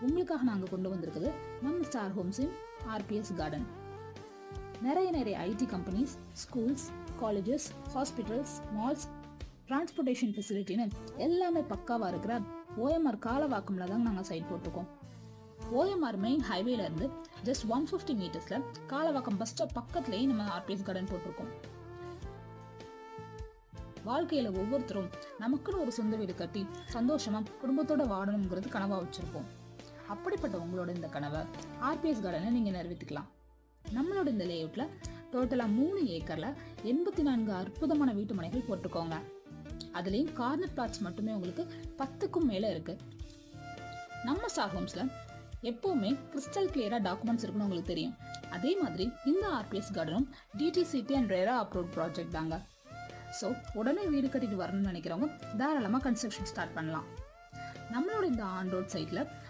உங்களுக்காக நாங்கள் கொண்டு வந்திருக்குது நம்ம ஸ்டார் ஹோம்ஸின் ஆர்பிஎஸ் கார்டன். நிறைய IT companies, schools, colleges, hospitals, malls, transportation ஃபெசிலிட்டின்னு எல்லாமே பக்காவாக இருக்கிற ஓஎம்ஆர் காலவாக்கம்ல தான் நாங்கள் சைட் போட்டிருக்கோம். ஓஎம்ஆர் மெயின் ஹைவேல இருந்து ஜஸ்ட் 150 மீட்டர்ஸ்ல காலவாக்கம் பஸ் ஸ்டாப் பக்கத்துலேயே நம்ம ஆர்பிஎஸ் கார்டன் போட்டிருக்கோம். வாழ்க்கையில ஒவ்வொருத்தரும் நமக்குன்னு ஒரு சொந்த வீடு கட்டி சந்தோஷமா குடும்பத்தோட வாழணுங்கிறது கனவா வச்சிருப்போம். அப்படிப்பட்ட உங்களோட இந்த கனவை ஆர்பிஎஸ் கார்டனை நீங்க நிறைவேற்றிக்கலாம். நம்மளோட இந்த லேஅவுட்ல டோட்டலா 3 ஏக்கர்ல 84 அற்புதமான வீட்டு மனைகள் போட்டுக்கோங்க. அதுலயும் கார்னர் பிளாட்ஸ் மட்டுமே உங்களுக்கு 10க்கும் மேல இருக்கு. நம்ம ஸ்டார் ஹோம்ஸ்ல எப்பவுமே கிறிஸ்டல் கிளியரா டாக்குமெண்ட்ஸ் இருக்குன்னு உங்களுக்கு தெரியும். அதே மாதிரி இந்த ஆர்பிஎஸ் கார்டனும் DTCP and RERA approved project தாங்க. ஸோ உடனே வீடு கட்டிட்டு வரணும்னு நினைக்கிறவங்க தாராளமாக கன்ஸ்ட்ரக்ஷன் ஸ்டார்ட் பண்ணலாம். நம்மளோட இந்த ஆன் ரோட் சைட்ல